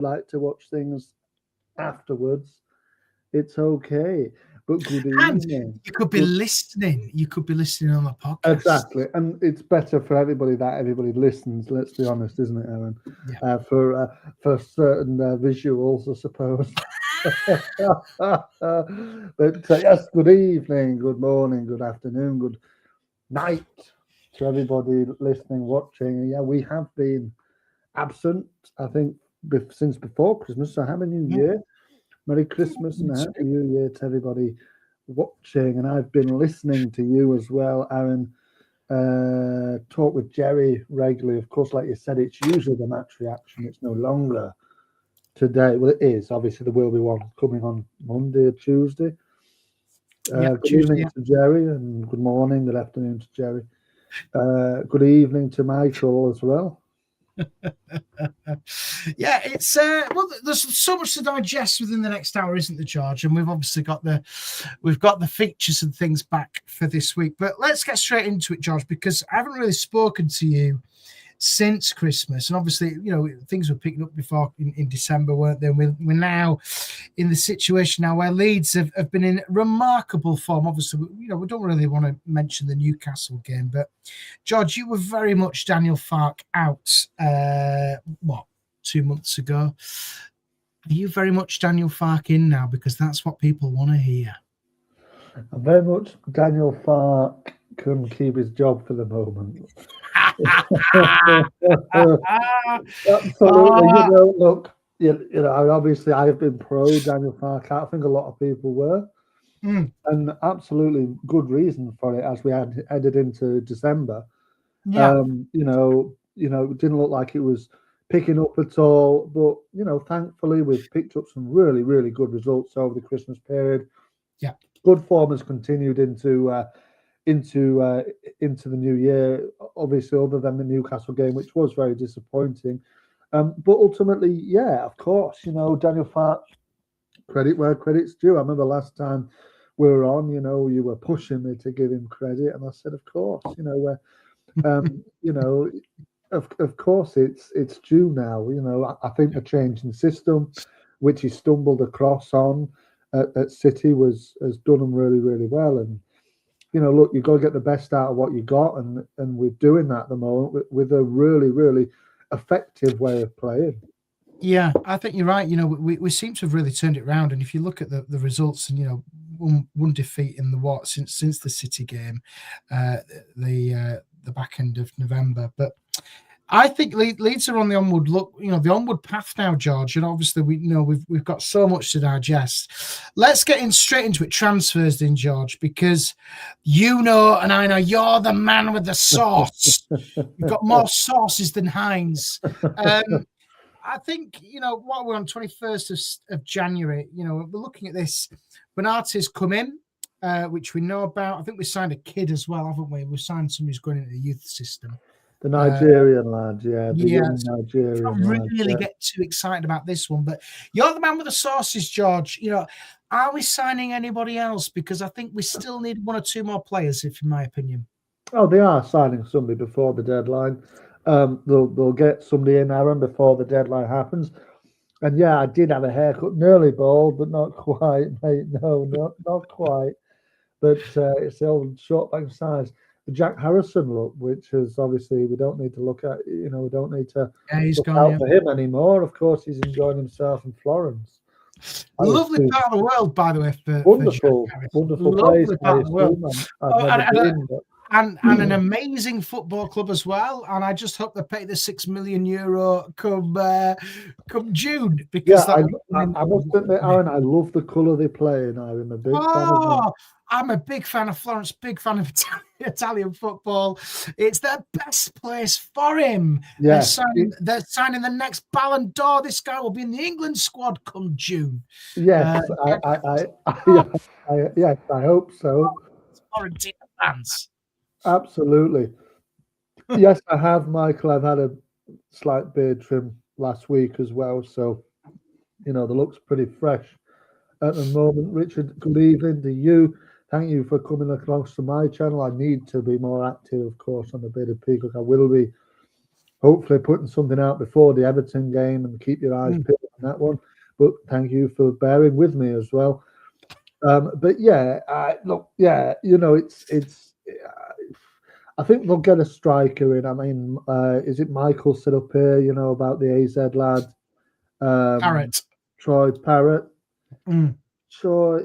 like to watch things afterwards, it's okay. But good And evening. you could be Good, listening. You could be listening on the podcast. exactly. And it's better for everybody that everybody listens, let's be honest, isn't it, Aaron? Yeah. For certain visuals, I suppose. But yes, good evening, good morning, good afternoon, good night to everybody listening, watching. Yeah, we have been absent, I think, since before Christmas. So, Happy New Yeah. Year. Merry Christmas and a Happy New Year to everybody watching. And I've been listening to you as well, Aaron. Talk with Jerry regularly. Of course, like you said, it's usually the match reaction. It's no longer today. Well, it is. Obviously, there will be one coming on Monday or Tuesday. Yeah. Good Tuesday. evening to Jerry and good morning, good afternoon to Jerry. Good evening to Michael as well. Yeah, it's well, there's so much to digest within the next hour, isn't there, George? And we've obviously got the features and things back for this week. But let's get straight into it, George, because I haven't really spoken to you since Christmas, and obviously, things were picking up before in December, weren't they? We're now in the situation now where Leeds have been in remarkable form. Obviously, we don't really want to mention the Newcastle game, but George, you were very much Daniel Farke out. 2 months ago? Are you very much Daniel Farke in now? Because that's what people want to hear. I'm very much Daniel Farke couldn't keep his job for the moment. Absolutely. Look, obviously I have been pro Daniel Farke. I think a lot of people were. And absolutely good reason for it as we had headed into December. Yeah. It didn't look like it was picking up at all. But, thankfully we've picked up some really, really good results over the Christmas period. Yeah. Good form has continued into the new year, obviously, other than the Newcastle game, which was very disappointing. But ultimately, yeah, of course, Daniel Farke, credit where credit's due. I remember last time we were on, you were pushing me to give him credit, and I said, of course, of course it's due now. I think the change in system, which he stumbled across on at City, has done him really, really well. And look, you've got to get the best out of what you got, and we're doing that at the moment with a really, really effective way of playing. Yeah, I think you're right. We seem to have really turned it around, and if you look at the results, and one defeat in the since the City game, the back end of November, but I think Leeds are on the onward look, the onward path now, George. And obviously, we've got so much to digest. Let's get straight into it. Transfers, then, George, because and I know you're the man with the sauce. You've got more sauces than Heinz. I think what we're on 21st of January. We're looking at this. Bernarte's come in, which we know about. I think we signed a kid as well, haven't we? We signed somebody who's going into the youth system. The Nigerian lad, the young Nigerian lad. I really get too excited about this one, but you're the man with the sauces, George. Are we signing anybody else? Because I think we still need one or two more players, in my opinion. Oh, they are signing somebody before the deadline. They'll get somebody in, Aaron, before the deadline happens. And yeah, I did have a haircut, nearly bald, but not quite, mate. No, not quite. But it's the old short back size. The Jack Harrison look, which is obviously we don't need to look at. We don't need to look out for him anymore. Of course, he's enjoying himself in Florence. Lovely part of the world, by the way. Wonderful place. Part of the world. I've never been, but... And an amazing football club as well. And I just hope they pay the €6 million come June. Because I must admit, Aaron, I love the colour they play in. I'm a big fan of them. I'm a big fan of Florence, big fan of Italian football. It's the best place for him. Yes. They're signing the next Ballon d'Or. This guy will be in the England squad come June. Yes, I hope so. Florentine fans. Absolutely. Yes, I have, Michael. I've had a slight beard trim last week as well. So, the look's pretty fresh at the moment. Richard, good evening to you. Thank you for coming across to my channel. I need to be more active, of course, on the Bearded Peacock. I will be hopefully putting something out before the Everton game, and keep your eyes peeled that one. But thank you for bearing with me as well. But yeah, look, yeah, I think they'll get a striker in. I mean, is it Michael set up here? About the AZ lad, um, Parrot. Troy Parrott. Mm. Troy,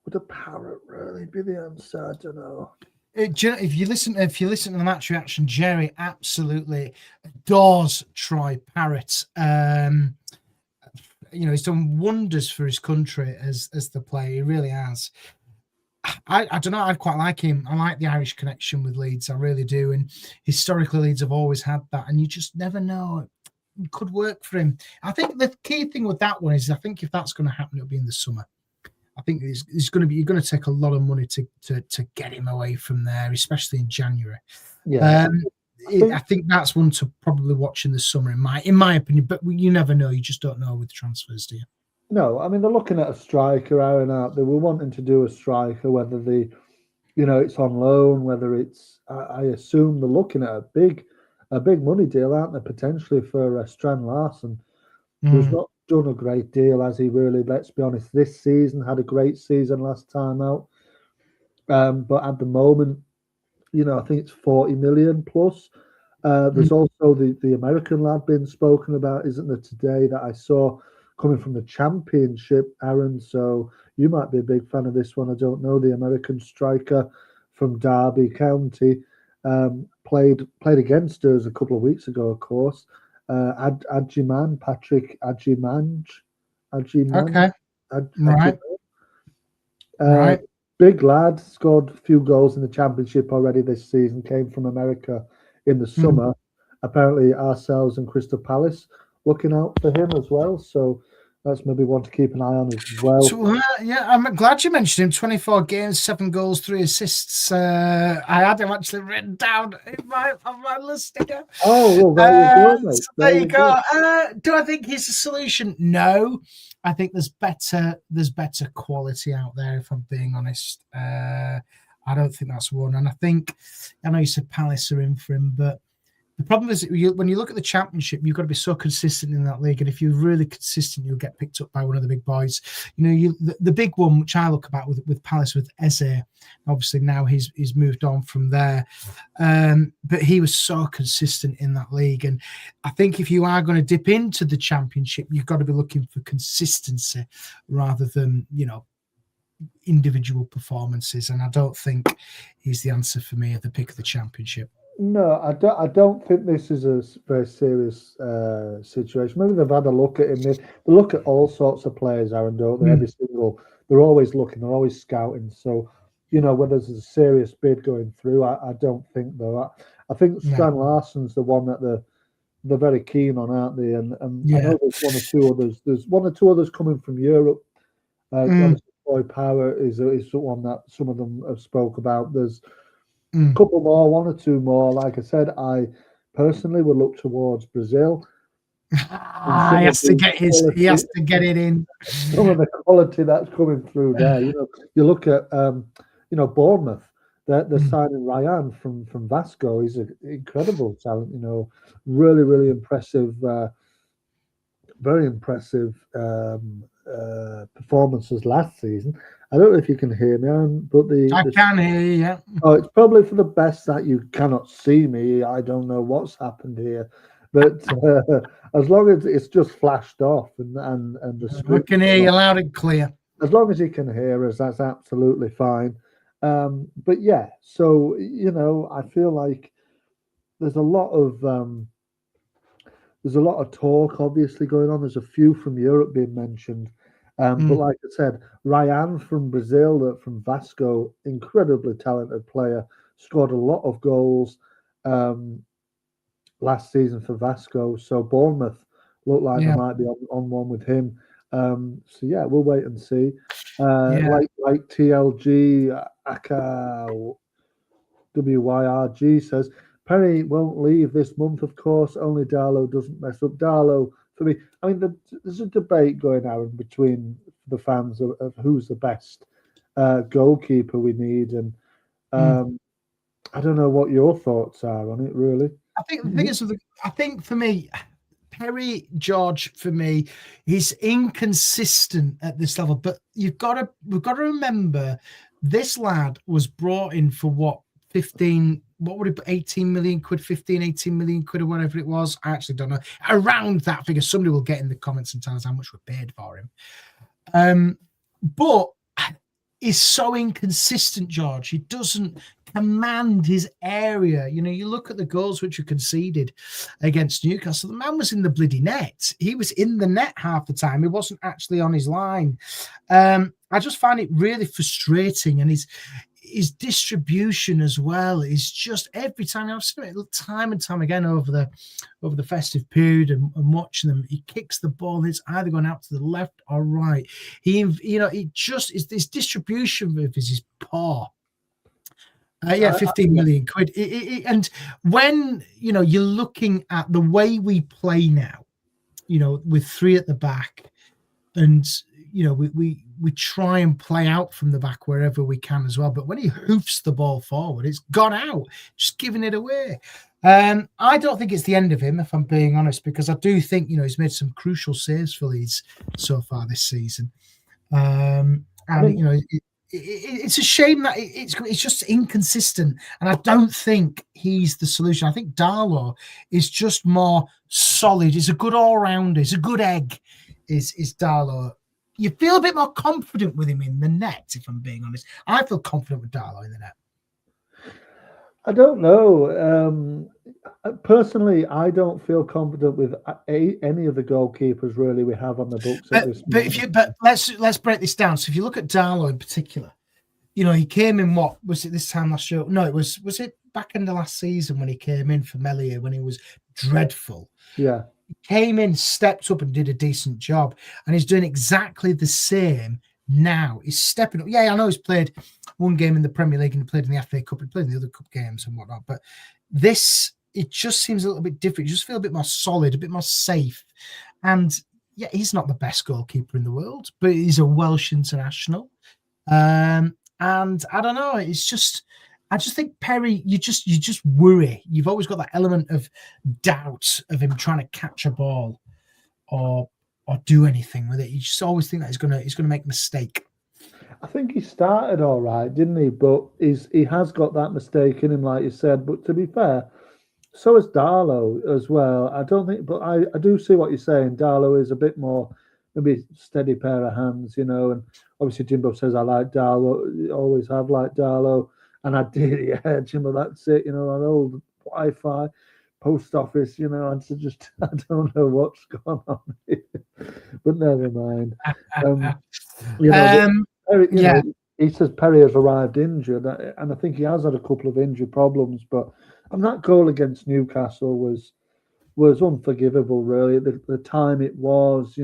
would a Parrott really be the answer? I don't know. If you listen to the match reaction, Jerry absolutely adores Troy Parrott. He's done wonders for his country as the player. He really has. I don't know. I'd quite like him. I like the Irish connection with Leeds. I really do. And historically, Leeds have always had that. And you just never know. It could work for him. I think the key thing with that one is I think if that's going to happen, it'll be in the summer. I think you're going to take a lot of money to get him away from there, especially in January. Yeah, I think that's one to probably watch in the summer, in my opinion. But you never know. You just don't know with transfers, do you? no, I mean they're looking at a striker, Aaron. Out they were wanting to do a striker, whether it's on loan, whether it's. I assume they're looking at a big money deal, aren't they? Potentially for Strand Larson, who's not done a great deal, has he? Really, let's be honest. This season had a great season last time out, but at the moment, I think it's 40 million plus. There's also the American lad being spoken about, isn't there, today that I saw coming from the Championship, Aaron. So you might be a big fan of this one. I don't know. The American striker from Derby County played against us a couple of weeks ago, of course. Patrick Ajimanj. Okay. Ajiman. Right. Big lad, scored a few goals in the Championship already this season, came from America in the summer. Apparently, ourselves and Crystal Palace looking out for him as well. So that's maybe one to keep an eye on as well. So, yeah, I'm glad you mentioned him. 24 games, 7 goals, 3 assists. I had him actually written down on my list here. Oh, well, there you go, mate. There you go. Do I think he's a solution? No. I think there's better quality out there, if I'm being honest. I don't think that's one. And I know you said Palace are in for him, but the problem is when you look at the Championship, you've got to be so consistent in that league. And if you're really consistent, you'll get picked up by one of the big boys. The big one, which I look about with Palace, with Eze, obviously now he's moved on from there. But he was so consistent in that league. And I think if you are going to dip into the Championship, you've got to be looking for consistency rather than, individual performances. And I don't think he's the answer for me at the pick of the Championship. No, I don't think this is a very serious situation. Maybe they've had a look at him. They look at all sorts of players, Aaron, don't they? They're always looking, they're always scouting. So, whether there's a serious bid going through, I don't think though. I think Strand Larson's the one that they're very keen on, aren't they? And I know there's one or two others. There's one or two others coming from Europe. Boy Power is one that some of them have spoke about. There's a couple more, one or two more. Like I said, I personally would look towards Brazil. He has to get it in. Some of the quality that's coming through there. You look at Bournemouth. They're signing Ryan from Vasco. He's an incredible talent. Really, really impressive. Very impressive performances last season. I don't know if you can hear me, but I can hear you. Yeah. Oh, it's probably for the best that you cannot see me. I don't know what's happened here, but as long as it's just flashed off and the we can hear you loud and clear. As long as you can hear us, that's absolutely fine. But yeah, so I feel like there's a lot of talk obviously going on. There's a few from Europe being mentioned. But like I said, Ryan from Brazil, from Vasco, incredibly talented player, scored a lot of goals last season for Vasco. So Bournemouth look like they might be on one with him. So yeah, we'll wait and see. Like TLG, Aka WYRG says, Perry won't leave this month, of course. Only Darlow doesn't mess up. Darlow, for me, I mean, there's a debate going on between the fans of who's the best goalkeeper we need, and I don't know what your thoughts are on it. Really, I think the thing is, I think for me, Perry, George, for me, he's inconsistent at this level. But we've got to remember, this lad was brought in for what, 15, what would it be, 18 million quid, 15, 18 million quid, or whatever it was. I actually don't know. Around that figure. Somebody will get in the comments and tell us how much we paid for him. But he's so inconsistent, George. He doesn't command his area. You know, you look at the goals which were conceded against Newcastle. The man was in the bloody net. He was in the net half the time. He wasn't actually on his line. I just find it really frustrating, and his distribution as well is just every time. I've seen it time and time again over the festive period and watching them. He kicks the ball, it's either going out to the left or right. It just is, this distribution of his is poor. 15 million quid. And when you're looking at the way we play now, with three at the back, and we try and play out from the back wherever we can as well. But when he hoofs the ball forward, it's gone out, just giving it away. I don't think it's the end of him, if I'm being honest, because I do think he's made some crucial saves for Leeds so far this season. It's a shame that it's just inconsistent, and I don't think he's the solution. I think Darlow is just more solid. He's a good all-rounder. He's a good egg, is Darlow. You feel a bit more confident with him in the net, if I'm being honest. I feel confident with Darlow in the net. I don't know. Personally, I don't feel confident with any of the goalkeepers really we have on the books at this moment. But let's break this down. So if you look at Darlow in particular, he came in, what was it, this time last year? No, it was it back in the last season when he came in for Melia when he was dreadful. Yeah. He came in, stepped up and did a decent job, and he's doing exactly the same now. He's stepping up. Yeah, I know he's played one game in the Premier League and he played in the FA Cup, he played in the other cup games and whatnot, but it just seems a little bit different. You just feel a bit more solid, a bit more safe. And yeah, he's not the best goalkeeper in the world, but he's a Welsh international. And I don't know, I just think Perry, you just worry. You've always got that element of doubt of him trying to catch a ball or do anything with it. You just always think that he's gonna make a mistake. I think he started all right, didn't he? But he has got that mistake in him, like you said. But to be fair, so is Darlow as well. I don't think, but I do see what you're saying. Darlow is a bit more, maybe steady pair of hands, and obviously Jimbo says I like Darlow, always have liked Darlow, and I did, yeah, Jimbo, that's it, that old Wi-Fi post office, and so just, I don't know what's going on here, but never mind. Perry, he says Perry has arrived injured, and I think he has had a couple of injury problems, but that goal against Newcastle was unforgivable, really. The time it was,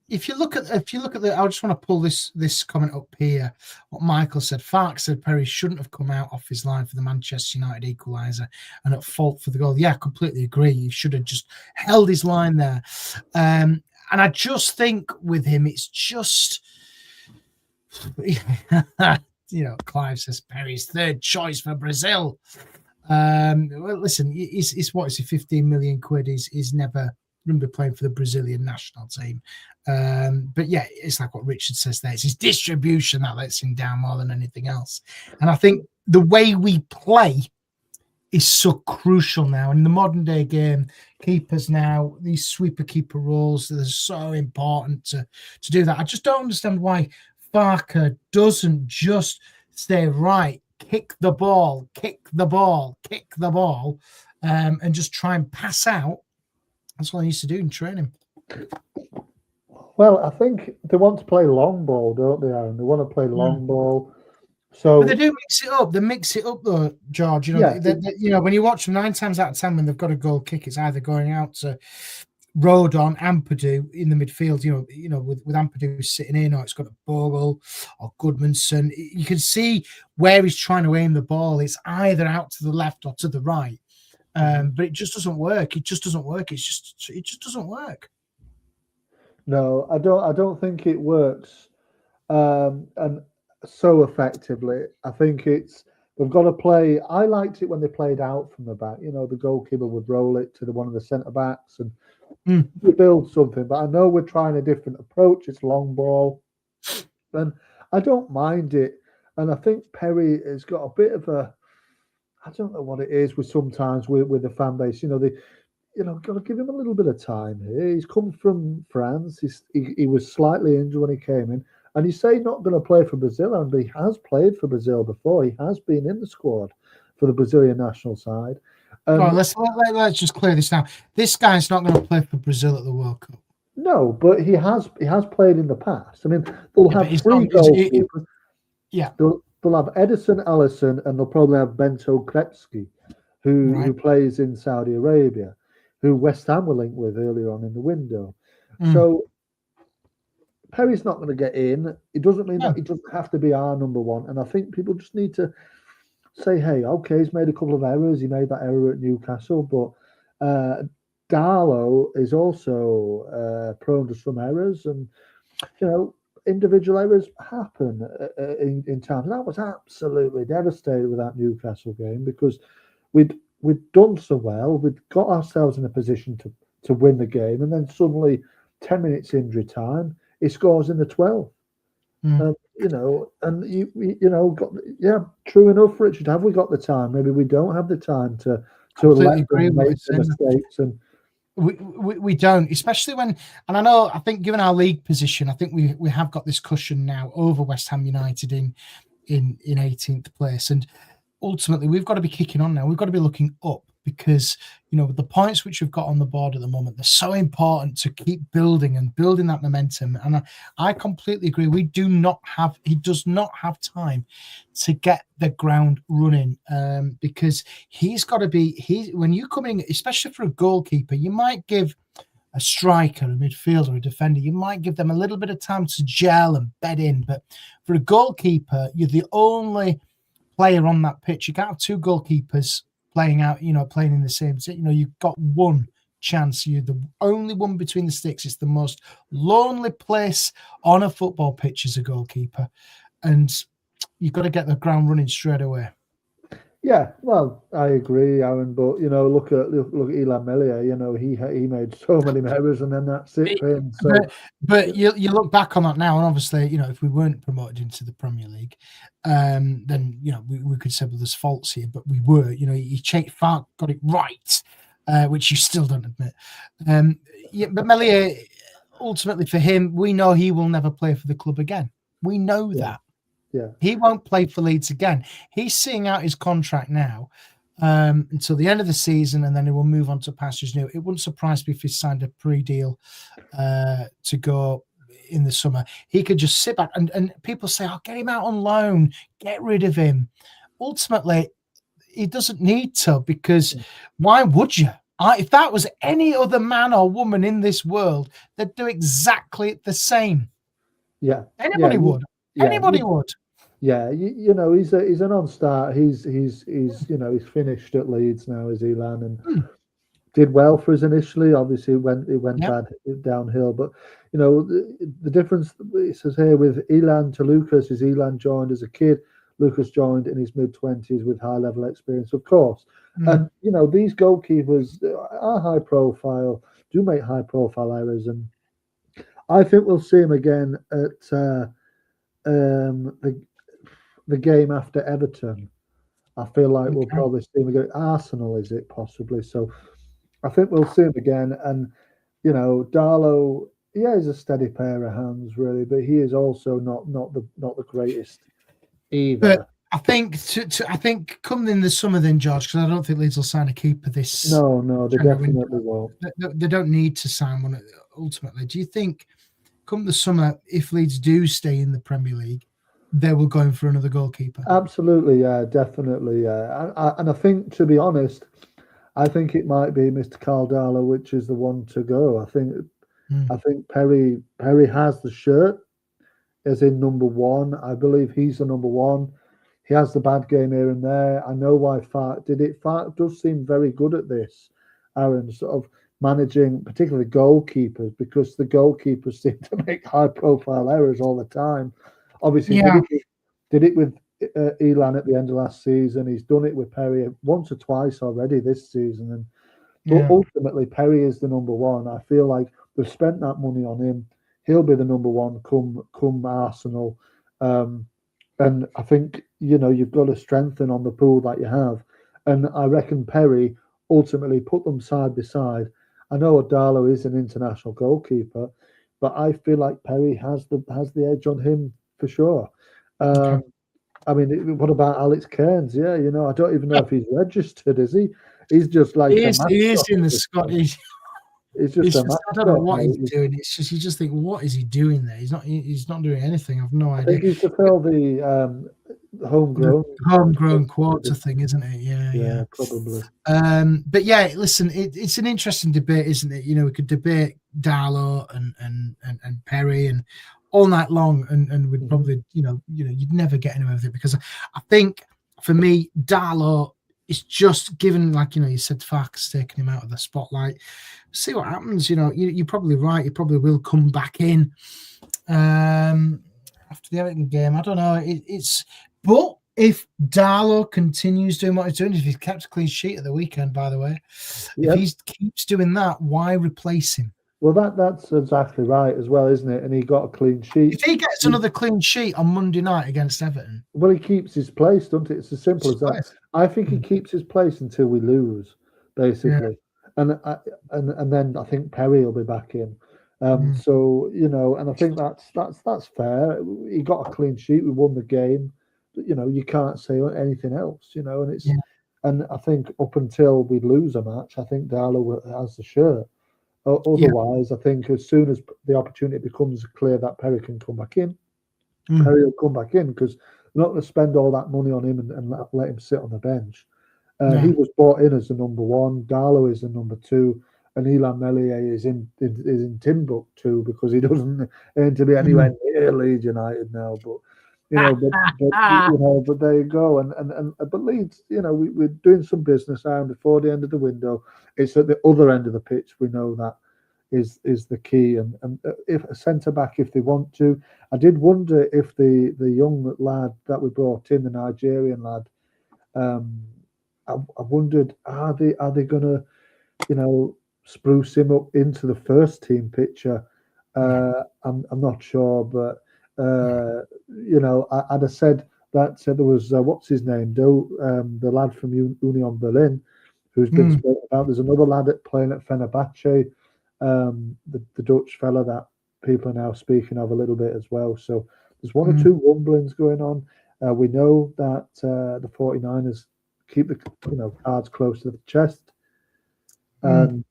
If you look at the, I just want to pull this comment up here. What Michael said, Fark said Perry shouldn't have come out off his line for the Manchester United equaliser and at fault for the goal. Yeah, I completely agree. He should have just held his line there. And I just think with him, it's just, Clive says Perry's third choice for Brazil. Well, listen, it's what is it, 15 million quid? He's never going to be playing for the Brazilian national team. But yeah, it's like what Richard says there. It's his distribution that lets him down more than anything else. And I think the way we play is so crucial now. In the modern day game, keepers now, these sweeper keeper roles, they're so important to do that. I just don't understand why Barker doesn't just stay right, kick the ball, and just try and pass out. That's what I used to do in training. Well, I think they want to play long ball, don't they, Aaron? They want to play long ball. So, but they do mix it up. They mix it up, though, George. When you watch them, 9 times out of 10, when they've got a goal kick, it's either going out to Rodon, Ampadu in the midfield. With Ampadu sitting in, or it's got a Bogle or Goodmanson. You can see where he's trying to aim the ball. It's either out to the left or to the right. But it just doesn't work. It just doesn't work. It just doesn't work. No, I don't think it works. And so effectively. I think it's They've got to play. I liked it when they played out from the back. The goalkeeper would roll it to one of the centre backs and build something. But I know we're trying a different approach. It's long ball, and I don't mind it. And I think Perry has got a bit of a. I don't know what it is with sometimes with the fan base. Got to give him a little bit of time here. He's come from France. He was slightly injured when he came in. And you say not going to play for Brazil, and he has played for Brazil before. He has been in the squad for the Brazilian national side. Let's just clear this now. This guy's not going to play for Brazil at the World Cup. No, but he has played in the past. I mean, they'll have three goalkeepers. Yeah. They'll have Edison Alisson, and they'll probably have Bento Krepski, who plays in Saudi Arabia, who West Ham were linked with earlier on in the window. So Perry's not going to get in. It doesn't mean that he doesn't have to be our number one. And I think people just need to say, hey, okay, he's made a couple of errors. He made that error at Newcastle, but Darlow is also prone to some errors, and individual errors happen in times. That was absolutely devastating with that Newcastle game because we'd done so well. We'd got ourselves in a position to win the game, and then suddenly 10 minutes injury time, he scores in the 12th. True enough, Richard. Have we got the time? Maybe we don't have the time to let them make the mistakes. And we don't, especially when, and I think given our league position, I think we have got this cushion now over West Ham United in 18th place, and ultimately we've got to be kicking on now. We've got to be looking up because the points which we've got on the board at the moment, they're so important to keep building that momentum. And I completely agree. He does not have time to get the ground running because he's got to be. When you come in, especially for a goalkeeper, you might give a striker, a midfielder, a defender, you might give them a little bit of time to gel and bed in. But for a goalkeeper, you're the only player on that pitch. You can't have two goalkeepers playing in the same set. You've got one chance. You're the only one between the sticks. It's the most lonely place on a football pitch as a goalkeeper, and you've got to get the ground running straight away. Yeah, well, I agree, Aaron. But look at Elan Melia. He made so many errors, and then that's it for him. So, but you look back on that now, and obviously, if we weren't promoted into the Premier League, then we could say, well, there's faults here, but we were. Fark got it right, which you still don't admit. But Melia, ultimately for him, we know he will never play for the club again. We know that. Yeah. He won't play for Leeds again. He's seeing out his contract now until the end of the season, and then he will move on to pastures new. It wouldn't surprise me if he signed a pre-deal to go in the summer. He could just sit back, and people say, get him out on loan, get rid of him. Ultimately, he doesn't need to, because why would you? If that was any other man or woman in this world, they'd do exactly the same. Yeah. Anybody would. Anybody would. Yeah, he's a non-start. He's finished at Leeds now, is Elan, and did well for us initially. Obviously, it went bad downhill. But the difference it says here with Elan to Lucas is Elan joined as a kid. Lucas joined in his mid-20s with high-level experience, of course. And these goalkeepers are high-profile, do make high-profile errors, and I think we'll see him again at the game after Everton. I feel like we'll probably see him again. Arsenal, is it possibly? So I think we'll see him again. And Darlow, he's a steady pair of hands, really, but he is also not the greatest either. But I think I think come in the summer then, George, because I don't think Leeds will sign a keeper this. No, they definitely won't. They don't need to sign one ultimately. Do you think come the summer, if Leeds do stay in the Premier League, they will go in for another goalkeeper? Absolutely, yeah, definitely, yeah. And I think, to be honest, I think it might be Mr. Carl Darlow, which is the one to go. I think Perry has the shirt, as in number one. I believe he's the number one. He has the bad game here and there. I know why Fark did it. Fark does seem very good at this, Aaron, sort of managing particularly goalkeepers, because the goalkeepers seem to make high-profile errors all the time. Obviously, did it with Elan at the end of last season. He's done it with Perry once or twice already this season, and but ultimately Perry is the number one. I feel like they've spent that money on him. He'll be the number one come Arsenal. And I think you've got to strengthen on the pool that you have, and I reckon Perry ultimately put them side by side. I know Adalo is an international goalkeeper, but I feel like Perry has the edge on him for sure. Okay. I mean, what about Alex Cairns? Yeah, I don't even know if he's registered. Is he? He's just like He a is mascot. in the Scottish. He's just a mascot. I don't know what he's Mate. doing. It's just you just think, what is he doing there? He's not doing anything. I've no I idea. think he's to fill the homegrown quarter thing, isn't it? Yeah. Probably. But yeah, listen, it's an interesting debate, isn't it? We could debate Darlow and Perry and all night long, and we'd probably, you'd never get anywhere with it, because I think for me, Darlow is just given, like, you said, Farkas taking him out of the spotlight. See what happens. You're probably right. He probably will come back in after the Everton game. I don't know. But if Darlow continues doing what he's doing, if he's kept a clean sheet at the weekend, by the way, if he keeps doing that, why replace him? Well, that's exactly right as well, isn't it? And he got a clean sheet. If he gets another clean sheet on Monday night against Everton, well, he keeps his place, doesn't it? It's as simple as that. I think he keeps his place until we lose, basically, and then I think Perry will be back in. So and I think that's fair. He got a clean sheet. We won the game. But, you can't say anything else. And it's and I think up until we lose a match, I think Darlow has the shirt. Otherwise, I think as soon as the opportunity becomes clear that Perry can come back in, Perry will come back in, because they're not going to spend all that money on him and let him sit on the bench. He was brought in as the number one. Darlow is the number two, and Illan Meslier is in Timbuktu, because he doesn't aim to be anywhere near Leeds United now. But but there you go. But Leeds, we're doing some business now before the end of the window. It's at the other end of the pitch. We know that is the key. And if a centre back, if they want to, I did wonder if the young lad that we brought in, the Nigerian lad, I wondered, are they going to spruce him up into the first team picture? I'm not sure, but I'd have said that there was what's his name, the lad from Union Berlin, who's been spoken about. There's another lad playing at Fenerbahce, the Dutch fella that people are now speaking of a little bit as well. So there's one or two rumblings going on. We know that the 49ers keep the cards close to the chest, and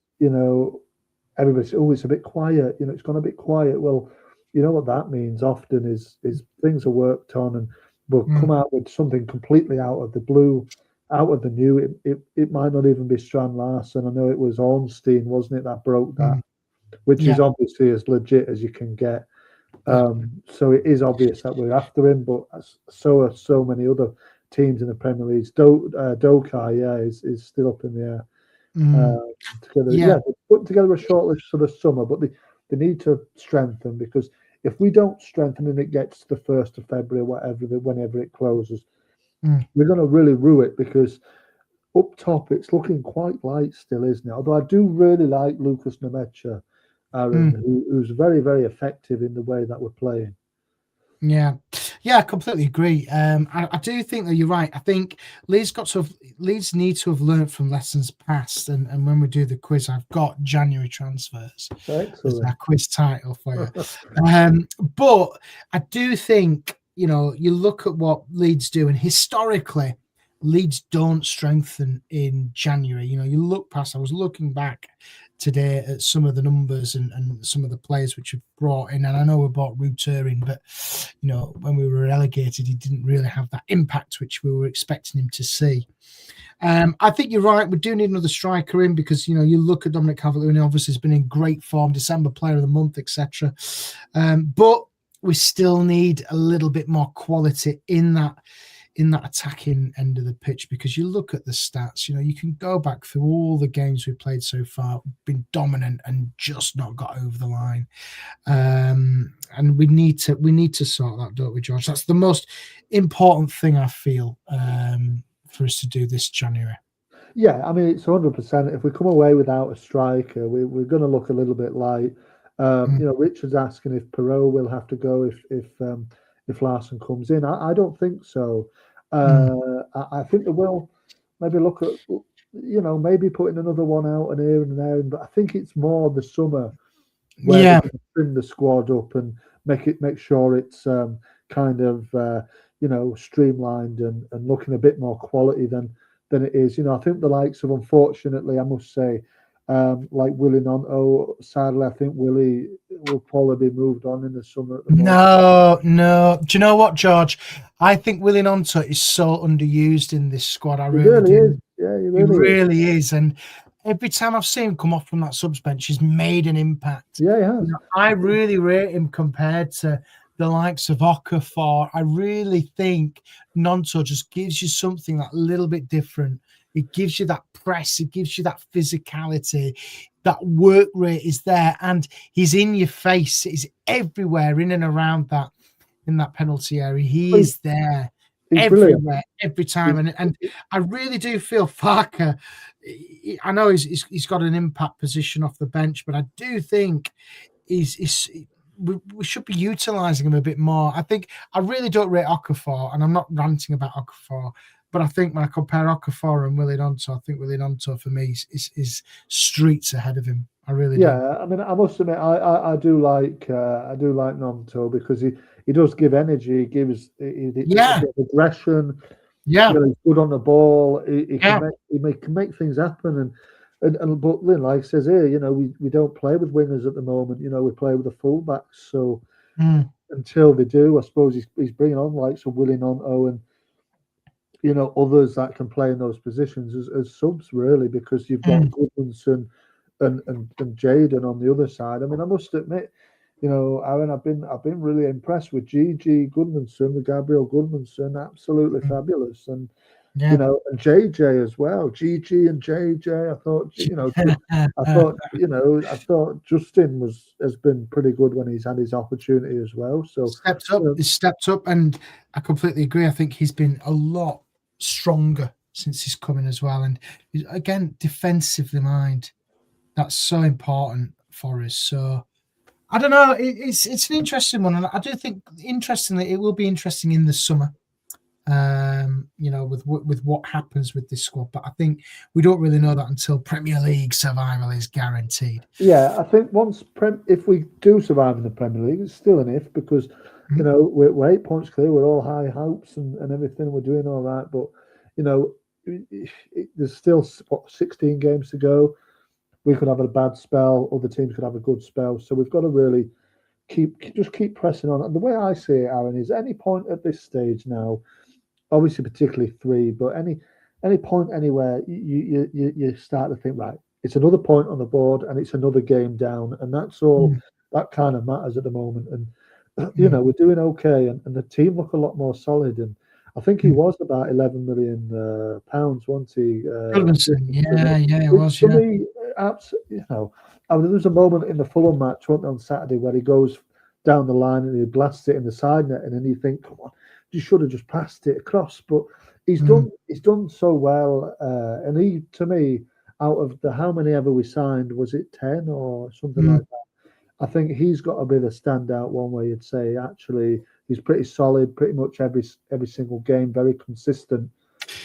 everybody says, "Oh, it's a bit quiet. It's gone a bit quiet." Well, you know what that means often is things are worked on, and we'll come out with something completely out of the blue, out of the new. It might not even be Strand Larsen. I know it was Ornstein, wasn't it, that broke that, which is obviously as legit as you can get. So it is obvious that we're after him, but so are so many other teams in the Premier League. Dokai, is still up in the air. They're putting together a shortlist for the summer, but they need to strengthen, because if we don't strengthen and it gets to the 1st of February, whenever it closes, we're going to really rue it, because up top it's looking quite light still, isn't it? Although I do really like Lucas Nemecha, Aaron, who's very, very effective in the way that we're playing. Yeah, I completely agree. I do think that you're right. I think Leeds need to have learned from lessons past. And when we do the quiz, I've got January transfers as our quiz title for you. But I do think, you look at what Leeds do, and historically, Leeds don't strengthen in January. You look past, I was looking back today at some of the numbers and some of the players which have brought in, and I know we bought Ruter in, but when we were relegated, he didn't really have that impact which we were expecting him to see. I think you're right. We do need another striker in, because you look at Dominic Calvert-Lewin, obviously has been in great form, December Player of the Month, etc. But we still need a little bit more quality in that in that attacking end of the pitch, because you look at the stats, you know, you can go back through all the games we've played so far, been dominant and just not got over the line. And we need to sort that, don't we, George? That's the most important thing I feel for us to do this January. Yeah, I mean it's 100%. If we come away without a striker, we're going to look a little bit light. Mm. You know, Richard's asking if Perot will have to go if Larson comes in. I don't think so. Mm. I think they will maybe look at maybe putting another one out and here and there. But I think it's more the summer where they're Yeah. going to trim the squad up and make sure it's kind of streamlined and looking a bit more quality than it is. You know, I think the likes of, unfortunately, I must say, like Willie Nonto, sadly, I think Willie will probably be moved on in the summer at the moment. No, no. Do you know what, George? I think Willie Nonto is so underused in this squad. I He really really is. do. Yeah, he He really is. really is. And every time I've seen him come off from that subs bench, he's made an impact. Yeah, he You has. know, I really rate him compared to the likes of Okafor. I really think Nonto just gives you something that little bit different. It gives you that press, it gives you that physicality, that work rate is there, and he's in your face. He's everywhere in and around that in that penalty area. He He's, is there he's brilliant. everywhere, every time. He's, And I really do feel Farker. I know he's got an impact position off the bench, but I do think he's we should be utilising him a bit more. I think I really don't rate Okafor, and I'm not ranting about Okafor, but I think when I compare Okafor and Willie Nonto, I think Willie Nonto for me is streets ahead of him. I really do. Yeah, I mean, I must admit, I do like Nonto because he does give energy. He gives a Yeah, bit of aggression. You yeah, know, he's good on the ball. He can yeah. make things happen. And but Lynn, like says here, you know, we don't play with wingers at the moment. You know, we play with the fullbacks. So Mm, until they do, I suppose he's bringing on like some Willie Nonto and others that can play in those positions as subs really, because you've got mm. Goodmanson and Jaden on the other side. I mean, I must admit, Aaron, I've been really impressed with Gigi Goodmanson, the Gabriel Goodmanson, absolutely Mm. fabulous, and Yeah. and JJ as well, Gigi and JJ. I thought Justin has been pretty good when he's had his opportunity as well. So, Stepped up. you know, He's stepped up, and I completely agree. I think he's been a lot stronger since he's coming as well. And again, defensively mind. That's so important for us. So I don't know. It's an interesting one, and I do think, interestingly, it will be interesting in the summer. With what happens with this squad, but I think we don't really know that until Premier League survival is guaranteed. yeah, I think if we do survive in the Premier League, it's still an if because Mhm. we're 8 points clear. We're all high hopes and everything. We're doing all right, but you know, there's still 16 games to go. We could have a bad spell. Other teams could have a good spell. So we've got to really keep pressing on. And the way I see it, Aaron, is any point at this stage now, obviously particularly three, but any point anywhere, you start to think, right, it's another point on the board and it's another game down, and that's all Mm, that kind of matters at the moment. And mm, we're doing okay, and the team look a lot more solid. And I think he mm. was about 11 million pounds, wasn't he? Goodmanson, So, yeah, it which was, for yeah. me, I mean, there was a moment in the Fulham match on Saturday where he goes down the line and he blasts it in the side net, and then you think, come on, you should have just passed it across. But Mm, he's done so well, and he, to me, out of the how many ever we signed, was it 10 or something mm. like that? I think he's got to be the standout one where you'd say actually he's pretty solid, pretty much every single game, very consistent,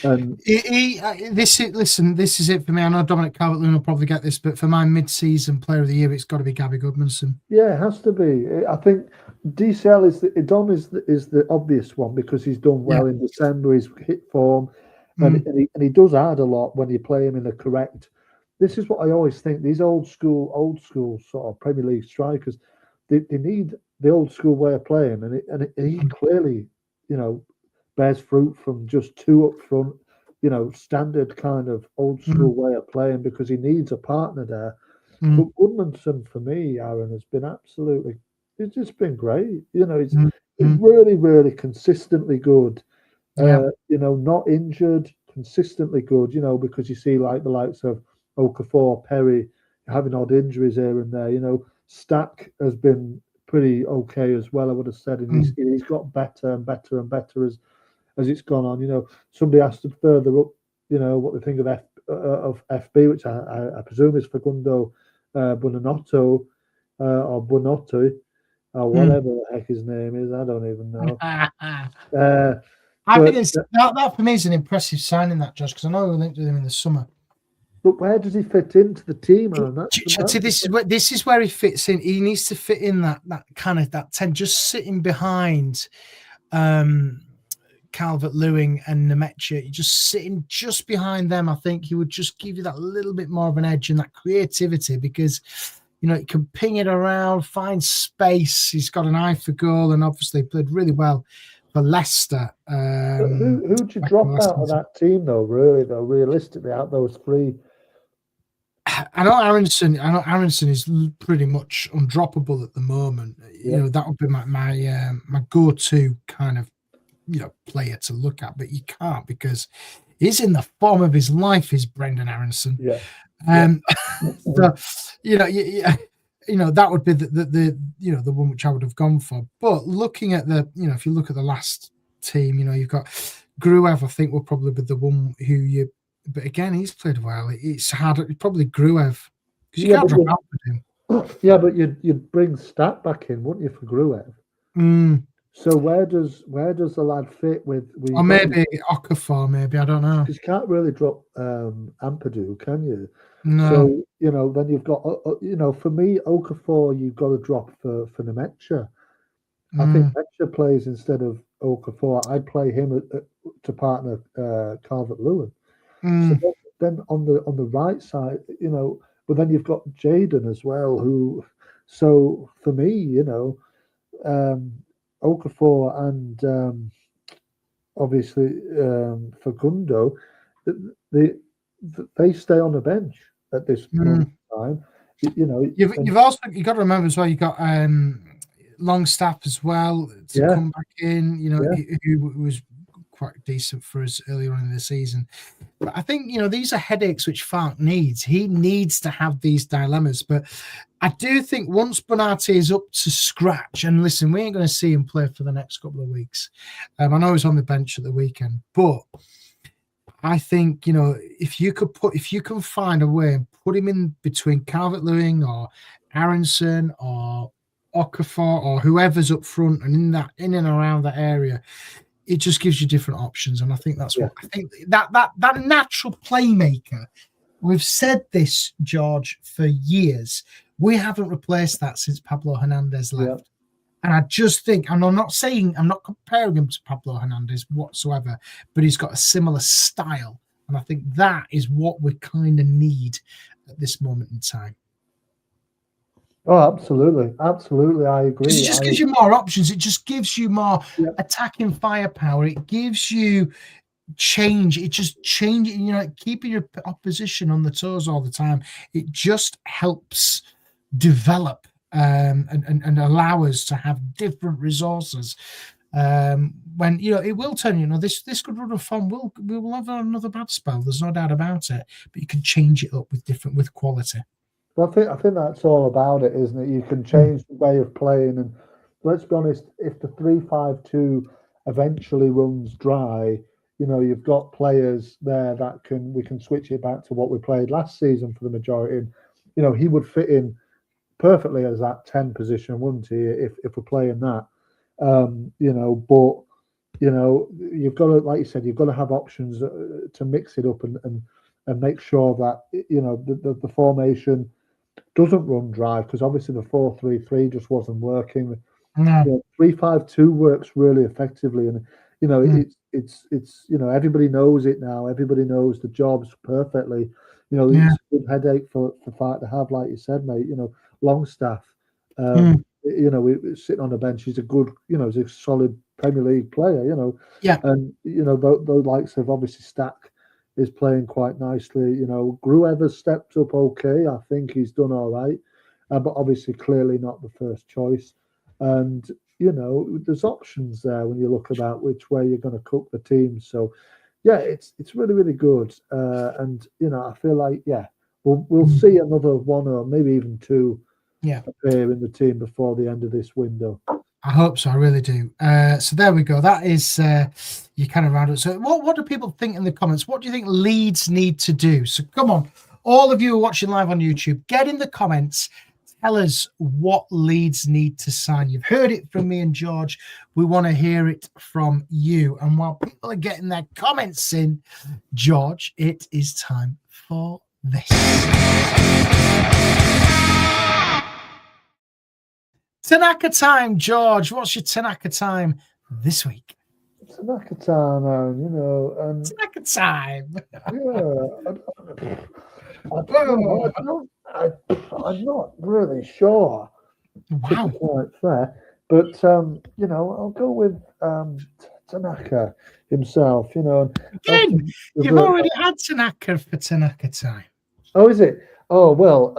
and Listen, this is it for me. I know Dominic Calvert-Lewin will probably get this, but for my mid-season player of the year, it's got to be Gabby Goodmanson. yeah, it has to be. I think DCL Dom is the obvious one because he's done Yeah. well in December. He's hit form, Mm, and he does add a lot when you play him in the correct. This is what I always think. These old school sort of Premier League strikers, they need the old school way of playing, and he mm, clearly, bears fruit from just two up front. Standard kind of old mm, school way of playing because he needs a partner there. mm, But Goodmanson for me, Aaron, has been absolutely. It's just been great. He's mm, he's mm. really, really consistently good. Yeah. Not injured, consistently good, because you see like the likes of Okafor, Perry having odd injuries here and there. Stack has been pretty okay as well, I would have said, and he's got better and better and better as it's gone on. Somebody asked him further up, what they think of FB, which I presume is Facundo Buonanotte or Buonotto or whatever the heck his name is. I don't even know. I think it's that for me is an impressive signing, that Josh, because I know we linked with him in the summer. But where does he fit into the team, Aaron? This is where he fits in. He needs to fit in that kind of that 10, just sitting behind Calvert-Lewin and Nemecha, just sitting just behind them. I think he would just give you that little bit more of an edge and that creativity, because he can ping it around, find space. He's got an eye for goal, and obviously played really well for Leicester. Who'd you drop out of that team, though? Realistically, out those three. I know Aronson is pretty much undroppable at the moment. Yeah. That would be my go-to kind of player to look at, but you can't, because he's in the form of his life. Is Brendan Aronson? Yeah. That would be the one which I would have gone for. But looking at if you look at the last team, you've got Gruev. I think will probably be the one who you. But again, he's played well. It's hard. Probably Gruev, because you can't drop out with him. Yeah, but you'd bring Stat back in, wouldn't you, for Gruev? So where does the lad fit with? Or maybe Okafor, maybe, I don't know. Because you can't really drop Ampadu, can you? No. So then you've got for me, Okafor you've got to drop for Nemecha. I think Nemecha plays instead of Okafor. I'd play him to partner Calvert-Lewin. So then on the right side, but then you've got Jaden as well, who. So for me, Okafor and obviously Facundo, they stay on the bench at this moment in time. You've also got to remember as well. You've got Longstaff as well to come back in. Who was quite decent for us earlier on in the season. But I think these are headaches which Falk needs. He needs to have these dilemmas. But I do think once Bonatti is up to scratch, and listen, we ain't going to see him play for the next couple of weeks. I know he's on the bench at the weekend, but I think if you can find a way and put him in between Calvert-Lewin or Aronson or Okafor or whoever's up front and in and around that area, it just gives you different options. And I think that's what I think that natural playmaker. We've said this, George, for years. We haven't replaced that since Pablo Hernandez left. Yeah. And I just think, and I'm not comparing him to Pablo Hernandez whatsoever, but he's got a similar style. And I think that is what we kind of need at this moment in time. Oh, absolutely. Absolutely. I agree. It just gives you more options. It just gives you more attacking firepower. It gives you change. It just changes, keeping your opposition on the toes all the time. It just helps develop and allow us to have different resources. When it will turn, this good run of form we will have another bad spell. There's no doubt about it. But you can change it up with quality. Well, I think that's all about it, isn't it? You can change the way of playing, and let's be honest, if the 3-5-2 eventually runs dry, you've got players there that we can switch it back to what we played last season for the majority. And, he would fit in perfectly as that 10 position, wouldn't he? If we're playing that, but you've got to, like you said, you've got to have options to mix it up and make sure that the formation doesn't run dry, because obviously the 4-3-3 just wasn't working. 3-5-2 works really effectively, and it's everybody knows it now. Everybody knows the jobs perfectly. It's a good headache for Falk to have, like you said, mate. Longstaff, sitting on the bench, he's a good, he's a solid Premier League player. And the likes of obviously Stack is playing quite nicely. Gruever stepped up okay. I think he's done all right, but obviously clearly not the first choice. And there's options there when you look about which way you're going to cook the team. So, yeah, it's really really good, and I feel like we'll see another one or maybe even two appear in the team before the end of this window. I hope so. I really do. So there we go. That is you kind of round it. So what do people think in the comments? What do you think Leeds need to do? So come on, all of you who are watching live on YouTube, get in the comments. Tell us what Leeds need to sign. You've heard it from me and George. We want to hear it from you. And while people are getting their comments in, George, it is time for this. Tanaka time, George. What's your Tanaka time this week? Tanaka time, Aaron, and Tanaka time. I'm not really sure. Wow. To be quite fair, but I'll go with Tanaka himself. Again, you've already had Tanaka for Tanaka time. Oh, is it? Oh well,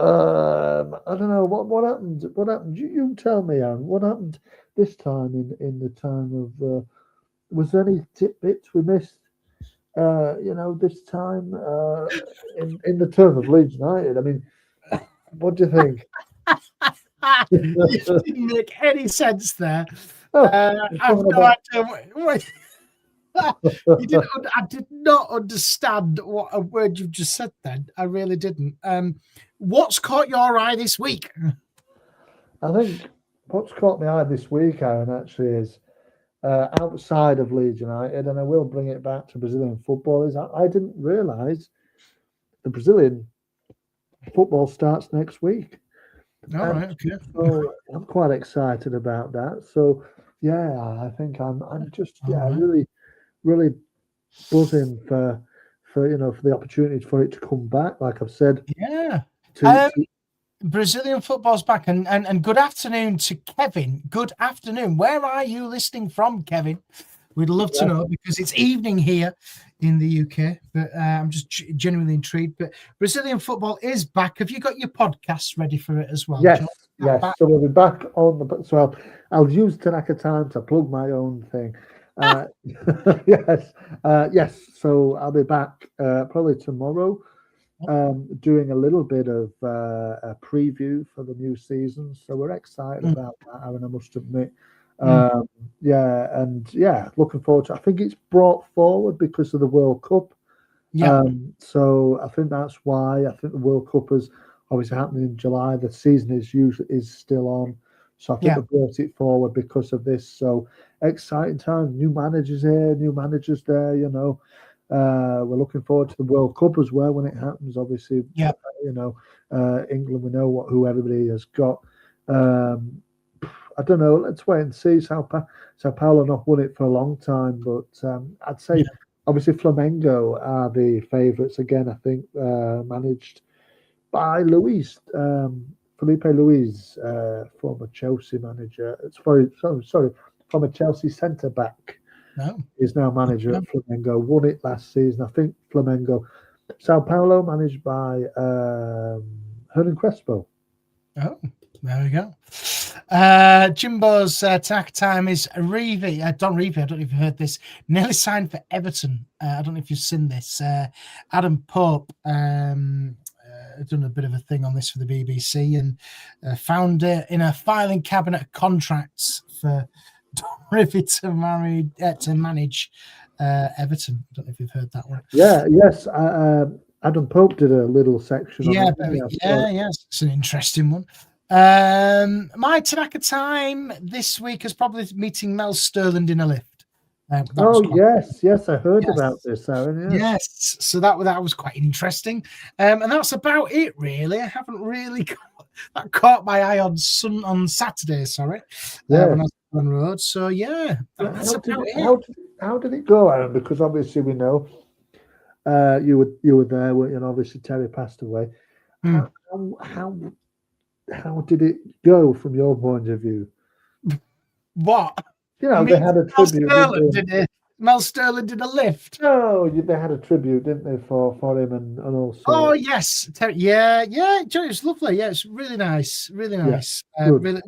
I don't know what happened. What happened? You tell me, Aaron. What happened this time in the time of? Was there any tidbits we missed? This time in the term of Leeds United. I mean, what do you think? It didn't make any sense there. I've no idea. I did not understand what a word you've just said then. I really didn't. What's caught your eye this week? I think what's caught my eye this week, Aaron, actually is outside of Leeds United, and I will bring it back to Brazilian football, is I didn't realise the Brazilian football starts next week. All right, okay. So I'm quite excited about that. So yeah, I think I'm just really really buzzing for the opportunity for it to come back. Like I've said, Brazilian football's back, and good afternoon to Kevin. Good afternoon. Where are you listening from, Kevin? We'd love to know, because it's evening here in the UK, but I'm just genuinely intrigued. But Brazilian football is back. Have you got your podcast ready for it as well? Yes, yes. So we'll be back on the. So I'll use Tanaka time to plug my own thing. Yes. So I'll be back probably tomorrow, doing a little bit of a preview for the new season. So we're excited about that, Aaron, I must admit. Looking forward to it. I think it's brought forward because of the World Cup. So I think that's why. I think the World Cup is obviously happening in July. The season is still on. So I think they brought it forward because of this. So exciting time. New managers here, new managers there, We're looking forward to the World Cup as well when it happens. Obviously, England, we know who everybody has got. I don't know. Let's wait and see. Sao Paulo not won it for a long time, but I'd say obviously Flamengo are the favourites again. I think managed by Felipe Luis, former Chelsea manager. Former Chelsea centre back. Is now manager at Flamengo. Won it last season. I think Flamengo. Sao Paulo managed by Hernan Crespo. Oh, there we go. Jimbo's Tanaka time is Reeve. Don Reeve, I don't know if you've heard this, nearly signed for Everton. I don't know if you've seen this. Adam Pope done a bit of a thing on this for the BBC and found in a filing cabinet of contracts for Don Reeve to manage Everton. I don't know if you've heard that one. Yes. Adam Pope did a little section. Yes, it's an interesting one. My Tanaka time this week is probably meeting Mel Sterling in a lift. Yes, I heard about this, Aaron. Yes, so that was quite interesting, and that's about it, really. I haven't really that caught my eye on Saturday. Sorry, when I was on the road. So that's about it. How did it go, Aaron? Because obviously we know you were there, weren't you? And obviously Terry passed away. How did it go from your point of view? What? They had a tribute. Did it? Mel Sterling did a lift. Oh, they had a tribute, didn't they, for him and also. Oh yes, yeah. It was lovely. Yeah, it's really nice, really nice. Really,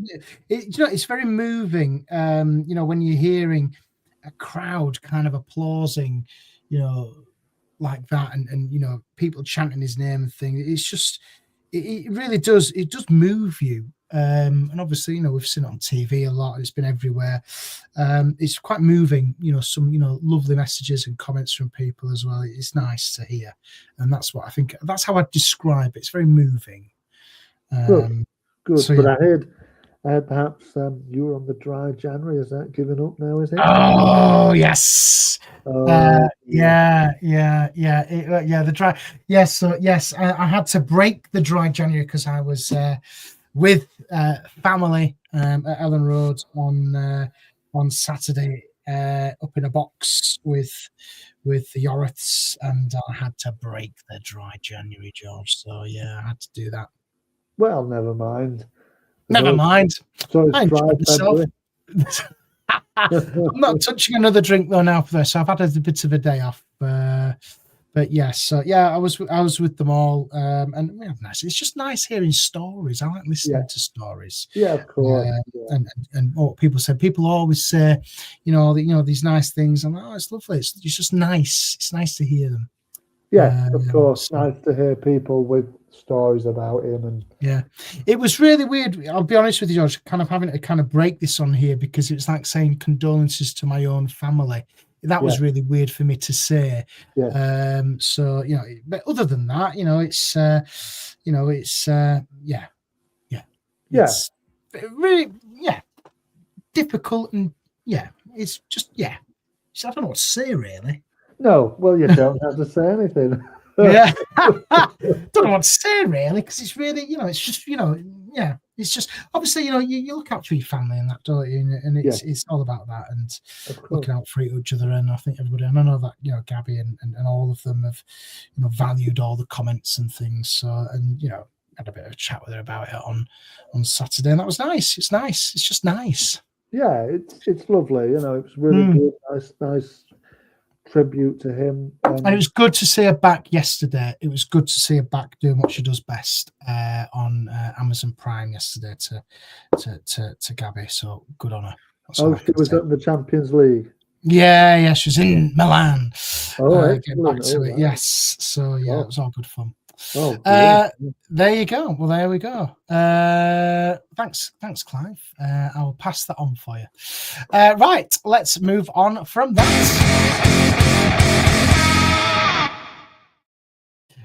it's very moving. When you're hearing a crowd kind of applauding, like that, and people chanting his name and things. It's just, it really does. It does move you. And obviously, we've seen it on TV a lot. It's been everywhere. It's quite moving. Some lovely messages and comments from people as well. It's nice to hear, and that's what I think. That's how I describe it. It's very moving. Good. So, but yeah. I heard perhaps you were on the dry January. Is that giving up now? Is it? Oh yes. Oh yeah. The dry. Yes. So yes, I had to break the dry January because I was with family at Ellen Road on Saturday up in a box with the Yoriths, and I had to break the dry January, George. So yeah, I had to do that. Well, never mind. Never mind. So I it's dry enjoyed myself. I'm not touching another drink though now for this. I've had a bit of a day off. But yes, I was with them all, and we have nice. It's just nice hearing stories. I like listening to stories. Yeah, of course. And what people say. People always say, these nice things, and it's lovely. It's just nice. It's nice to hear them. Yeah, of course. Nice to hear people with stories about him. And yeah, it was really weird. I'll be honest with you, George, kind of having to kind of break this on here because it's like saying condolences to my own family. That was really weird for me to say. Yeah. So, but other than that, it's it's really, difficult. And it's just, I don't know what to say really. No, well, you don't have to say anything. Yeah. Don't know what to say really, because it's really, it's just, it's just obviously, you look out for your family and that, don't you? And it's all about that and looking out for each other. And I think everybody, and I know that, Gabby and all of them have, valued all the comments and things. So, and, had a bit of a chat with her about it on Saturday, and that was nice. It's nice. It's just nice. Yeah, it's lovely. It was really good. Nice tribute to him. And it was good to see her back yesterday. It was good to see her back doing what she does best on Amazon Prime yesterday to Gabby. So good on her. She was at the Champions League. Yeah, she was in Milan. Getting back to it. Right. Yes. So it was all good fun. There you go. Well, there we go. Thanks, Clive. I will pass that on for you. Right, let's move on from that.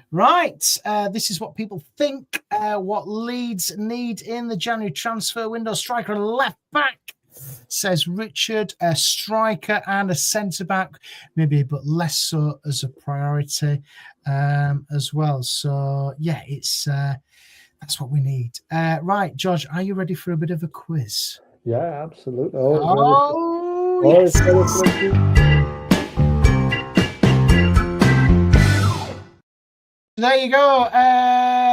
Right, this is what people think. What Leeds need in the January transfer window: striker and left back. Says Richard, a striker and a centre back, maybe, but less so as a priority as well. So it's that's what we need. Right, George, are you ready for a bit of a quiz? Yeah, absolutely. Yes. There you go.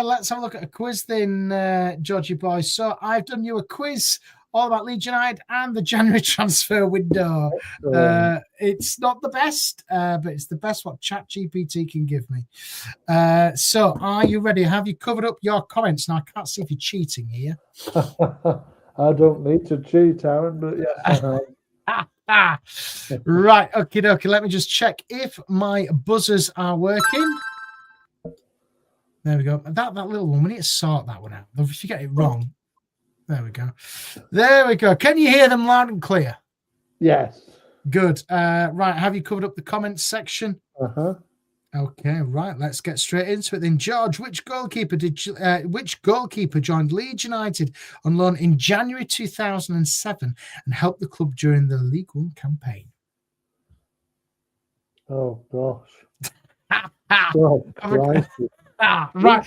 Let's have a look at a quiz then, Georgie boy. So I've done you a quiz all about Leeds United and the January transfer window. It's not the best, but it's the best what ChatGPT can give me. So are you ready? Have you covered up your comments? Now, I can't see if you're cheating here. I don't need to cheat, Aaron, but yes. Right. Okay. Let me just check if my buzzers are working. There we go. That little one, we need to sort that one out. If you get it wrong. There we go. Can you hear them loud and clear? Yes. Good. Right. Have you covered up the comments section? Uh-huh. Okay. Right. Let's get straight into it then. George, which goalkeeper joined Leeds United on loan in January 2007 and helped the club during the League One campaign? Oh gosh. God, right.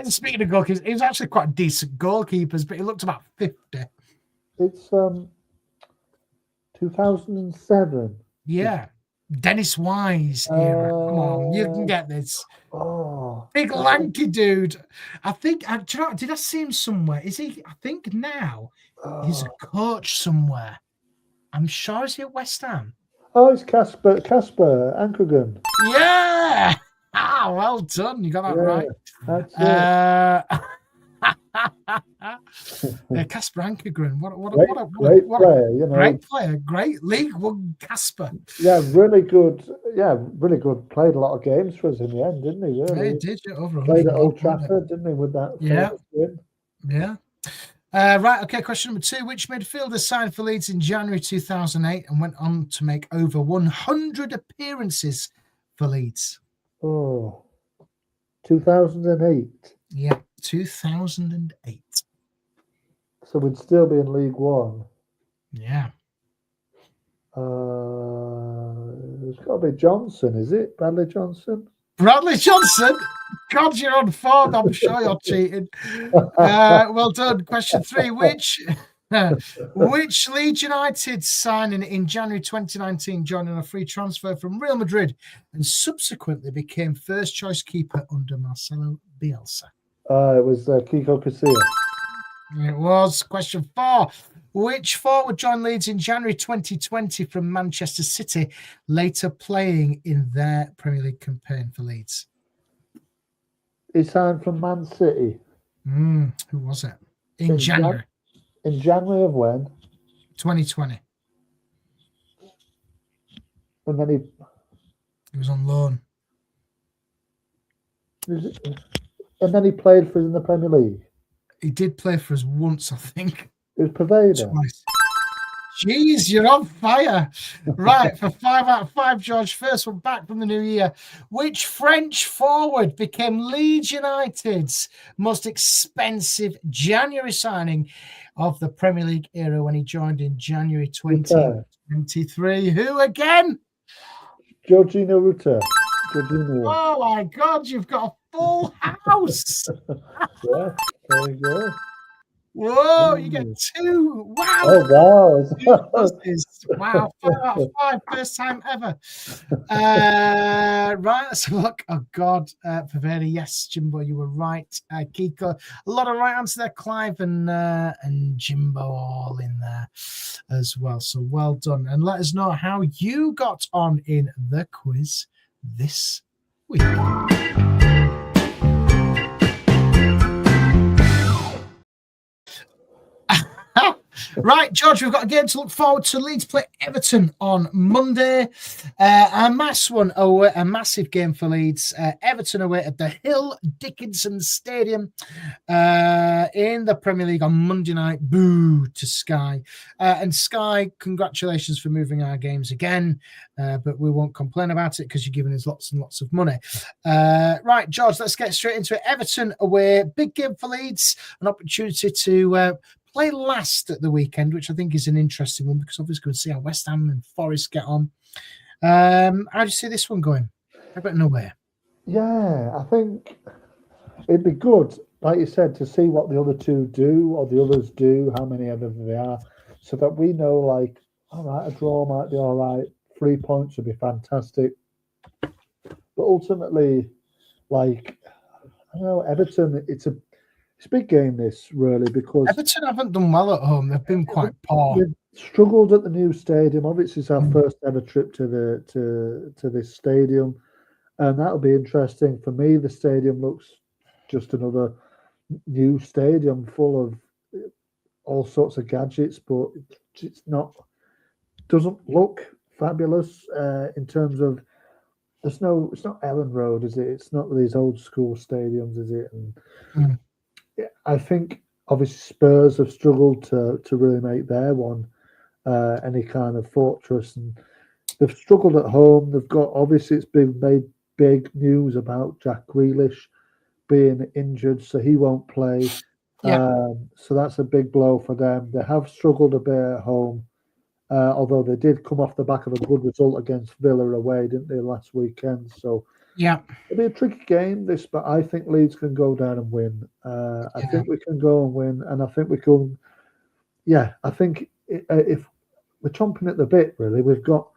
Speaking of goalkeepers, he was actually quite decent goalkeepers, but he looked about 50. It's 2007. Yeah. Dennis Wise era. Come on, you can get this. Big lanky dude. I think, did I see him somewhere? Is he? I think now he's a coach somewhere. I'm sure he's at West Ham. Oh, it's Casper Ankergren. Yeah. Well done. You got that Yeah, right. that's it. Casper Ankergren. Great What a player, you know. great player. Great League One Casper. Yeah, really good. Yeah, really good. Played a lot of games for us in the end, didn't he? Yeah, he Really did over played 100 at and odd, Old wasn't it? Trafford, didn't he, with that Yeah. famous win? Yeah. Right, okay, question number 2. Which midfielder signed for Leeds in January 2008 and went on to make over 100 appearances for Leeds? Oh, 2008. Yeah, 2008. So we'd still be in League One. Yeah. It's got to be Johnson, is it? Bradley Johnson? Bradley Johnson. God, you're on form. I'm sure you're cheating. Well done. Question 3. Which Leeds United signing in January 2019 joined on a free transfer from Real Madrid and subsequently became first choice keeper under Marcelo Bielsa? It was Kiko Casilla. It was. Question 4. Which forward joined Leeds in January 2020 from Manchester City, later playing in their Premier League campaign for Leeds? He signed from Man City. Who was it? In January. In January of when? 2020. And then He was on loan. And then he played for us in the Premier League. He did play for us once, I think. It was Pervada. Twice. Jeez, you're on fire. Right, for 5 out of 5, George. First one back from the new year. Which French forward became Leeds United's most expensive January signing of the Premier League era when he joined in January 2023? Who again? Jorginho Rutter. Oh my God, you've got a full house. Yeah, there you go. Whoa, you get 2. Wow. Oh, wow. Wow, 5 out of 5, first time ever. Right, let's have a look. Oh, God, Pervada, yes, Jimbo, you were right. Kiko, a lot of right answers there. Clive and Jimbo all in there as well. So well done. And let us know how you got on in the quiz this week. Right, George, we've got a game to look forward to. Leeds play Everton on Monday. A massive game for Leeds. Everton away at the Hill Dickinson Stadium in the Premier League on Monday night. Boo to Sky. And Sky, congratulations for moving our games again. But we won't complain about it because you're giving us lots and lots of money. Right, George, let's get straight into it. Everton away. Big game for Leeds. An opportunity to play last at the weekend, which I think is an interesting one because obviously we'll see how West Ham and Forest get on. How do you see this one going? I got nowhere. Yeah, I think it'd be good, like you said, to see what the other two do or the others do, how many of them they are, so that we know, like, all right, a draw might be all right, 3 points would be fantastic. But ultimately, like, I don't know, Everton, it's a big game, this, really, because Everton haven't done well at home. They've been quite poor. They've struggled at the new stadium. Obviously, it's our first ever trip to this stadium, and that'll be interesting. For me, the stadium looks just another new stadium full of all sorts of gadgets, but it's not, doesn't look fabulous in terms of it's not Ellen Road, is it? It's not these old school stadiums, is it? And I think obviously Spurs have struggled to really make their one any kind of fortress, and they've struggled at home. They've got, obviously it's been made big news about Jack Grealish being injured, so he won't play. So that's a big blow for them. They have struggled a bit at home, although they did come off the back of a good result against Villa away, didn't they, last weekend? So yeah, it'll be a tricky game, this, but I think Leeds can go down and win. I think we can go and win, and I think we can. Yeah, I think if we're chomping at the bit, really, we've got,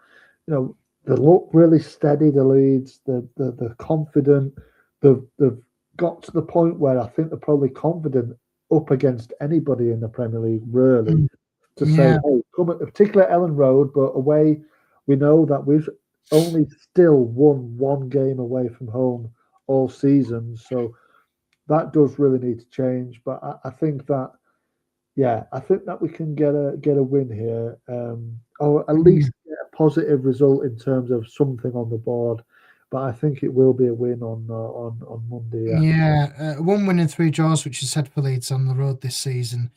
they look really steady. The Leeds, they're confident. They've got to the point where I think they're probably confident up against anybody in the Premier League, really, to say, hey, come at, particularly at Ellen Road, but away we know that we've only still won one game away from home all season. So that does really need to change. But I think that, yeah, I think that we can get a win here, or at least get a positive result in terms of something on the board. But I think it will be a win on Monday. Yeah, Yeah, 1 win and 3 draws, which is said for Leeds on the road this season.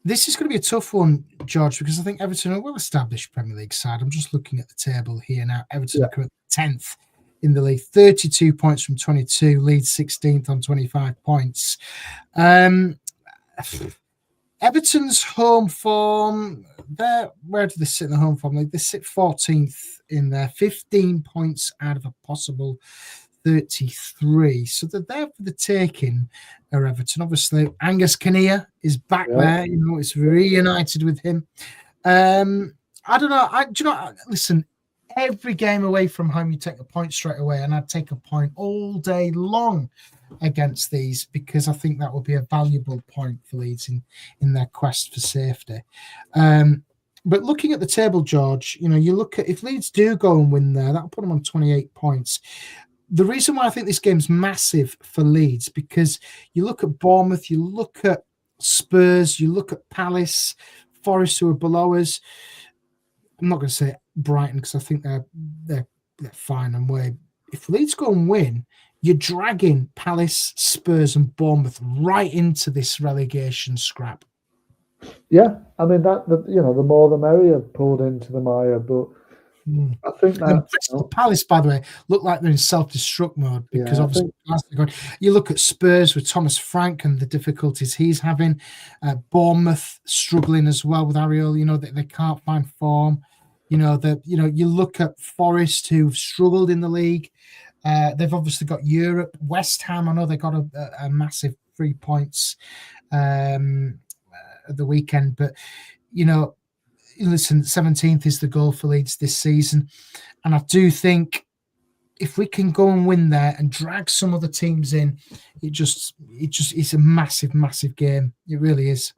This is going to be a tough one, George, because I think Everton are a well-established Premier League side. I'm just looking at the table here now. Everton are currently 10th in the league, 32 points from 22. Leeds 16th on 25 points. Everton's home form, where do they sit in the home form? Like they sit 14th in there, 15 points out of a possible 33. So they're there for the taking, Everton. Obviously, Angus Kinnear is back there. It's reunited with him. I don't know. Listen, every game away from home, you take a point straight away, and I'd take a point all day long against these because I think that would be a valuable point for Leeds in their quest for safety. But looking at the table, George, you look at if Leeds do go and win there, that'll put them on 28 points. The reason why I think this game's massive for Leeds, because you look at Bournemouth, you look at Spurs, you look at Palace, Forest, who are below us. I'm not going to say Brighton because I think they're fine and way. If Leeds go and win, you're dragging Palace, Spurs, and Bournemouth right into this relegation scrap. Yeah, I mean the more the merrier pulled into the mire, but I think that Palace, by the way, look like they're in self-destruct mode because obviously you look at Spurs with Thomas Frank and the difficulties he's having. Bournemouth struggling as well with Areola. They can't find form. You look at Forest who've struggled in the league. They've obviously got Europe. West Ham, I know they got a massive 3 points at the weekend, but listen, 17th is the goal for Leeds this season. And I do think if we can go and win there and drag some other teams in, it's a massive, massive game. It really is.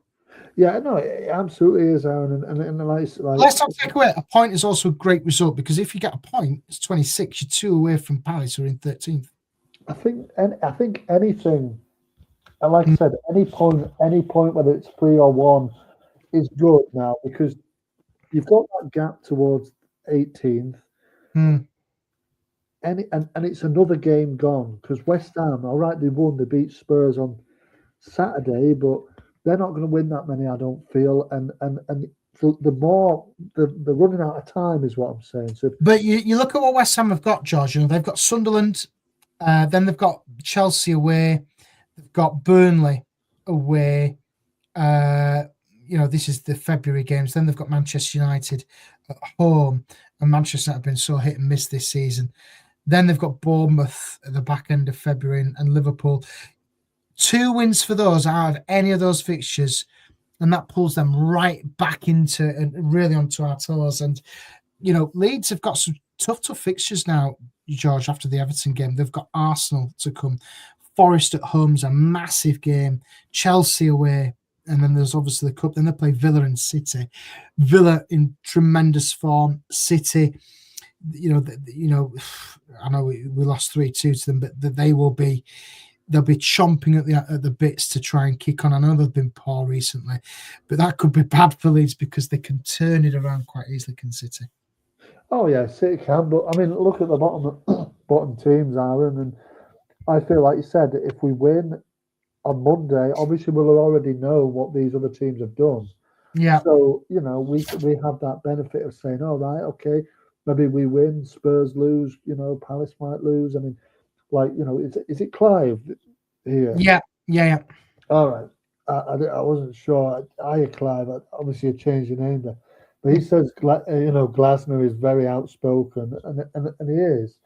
Yeah, no, it absolutely is, Aaron. And let's not take away. A point is also a great result because if you get a point, it's 26. You're 2 away from Palace, who are in 13th. I think anything, and like I said, any point, whether it's 3 or 1, is good now because you've got that gap towards 18th. And it's another game gone because West Ham, all right, they won, they beat Spurs on Saturday, but they're not going to win that many, I don't feel. And the more they're running out of time is what I'm saying. So, but you look at what West Ham have got, George. They've got Sunderland, then they've got Chelsea away, they've got Burnley away. This is the February games. Then they've got Manchester United at home, and Manchester have been so hit and miss this season. Then they've got Bournemouth at the back end of February and Liverpool. 2 wins for those out of any of those fixtures, and that pulls them right back into and really onto our toes. And Leeds have got some tough fixtures now, George. After the Everton game, they've got Arsenal to come. Forest at home's a massive game. Chelsea away. And then there's obviously the Cup. Then they play Villa and City. Villa in tremendous form. City, I know we lost 3-2 to them, but they'll be chomping at the bits to try and kick on. I know they've been poor recently, but that could be bad for Leeds because they can turn it around quite easily, can City? Oh yeah, City can. But I mean, look at the bottom teams, Aaron, and I feel like you said if we win on Monday, obviously we'll already know what these other teams have done. Yeah. So we have that benefit of saying, all right, okay, maybe we win, Spurs lose, Palace might lose. I mean, is it Clive here? Yeah. All right. I wasn't sure. I hear Clive. Obviously, you changed your name there, but he says Glasner is very outspoken, and he is.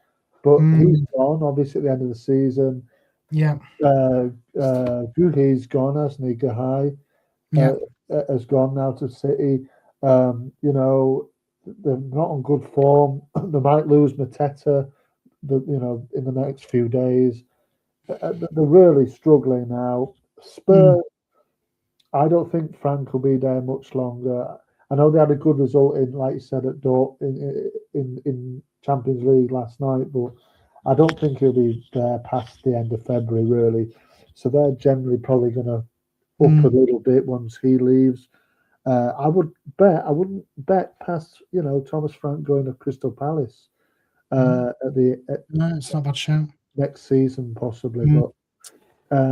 But he's gone obviously at the end of the season. Yeah. Guhi's gone, hasn't he? Gahai has gone now to City. They're not on good form. They might lose Mateta, in the next few days. They're really struggling now. Spurs, I don't think Frank will be there much longer. I know they had a good result in, like you said, at in Champions League last night, but I don't think he'll be there past the end of February, really. So they're generally probably going to up a little bit once he leaves. I wouldn't bet past, Thomas Frank going to Crystal Palace No, it's not a bad show. Next season, possibly. But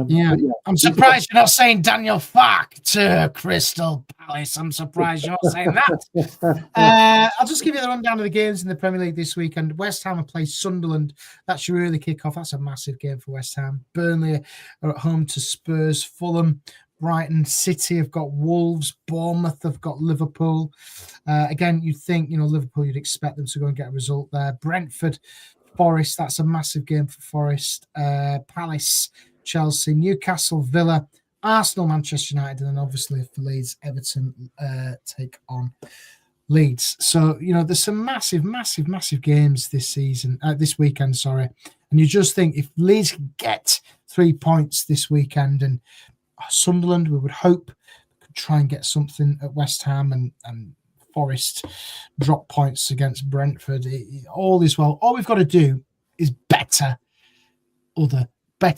yeah, yeah, I'm surprised you're not saying Daniel Fark to Crystal Palace. I'm surprised you're not saying that. I'll just give you the rundown of the games in the Premier League this weekend. West Ham will play Sunderland. That should really kick off. That's a massive game for West Ham. Burnley are at home to Spurs. Fulham, Brighton, City have got Wolves. Bournemouth have got Liverpool. Again, you'd think, Liverpool, you'd expect them to go and get a result there. Brentford, Forest, that's a massive game for Forest. Palace, Chelsea, Newcastle, Villa, Arsenal, Manchester United, and then obviously for Leeds, Everton take on Leeds. So, there's some massive, massive, massive games this weekend, and you just think if Leeds can get 3 points this weekend, and Sunderland, we would hope, could try and get something at West Ham, and Forest drop points against Brentford. All is well. All we've got to do is better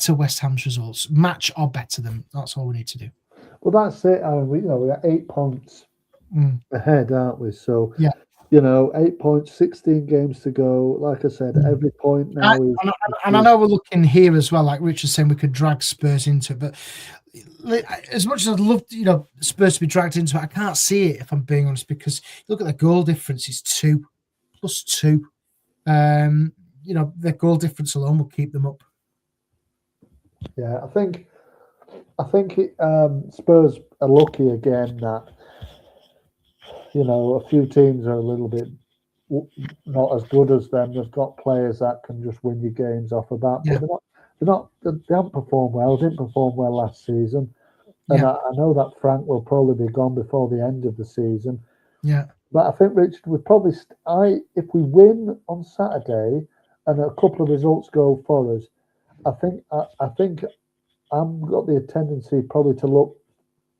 West Ham's results, match or better them. That's all we need to do. Well, that's it. We're 8 points ahead, aren't we? So, yeah, 8 points, 16 games to go. Like I said, every point now is. And I know we're looking here as well, like Richard's saying, we could drag Spurs into it, but as much as I'd love, Spurs to be dragged into it, I can't see it, if I'm being honest, because look at the goal difference is 2 plus 2. The goal difference alone will keep them up. Yeah, I think Spurs are lucky again that a few teams are a little bit not as good as them. They've got players that can just win your games off of that, but they haven't performed well. They didn't perform well last season, and I know that Frank will probably be gone before the end of the season. Yeah, but I think Richard would probably if we win on Saturday and a couple of results go for us, I think I've got the tendency probably to look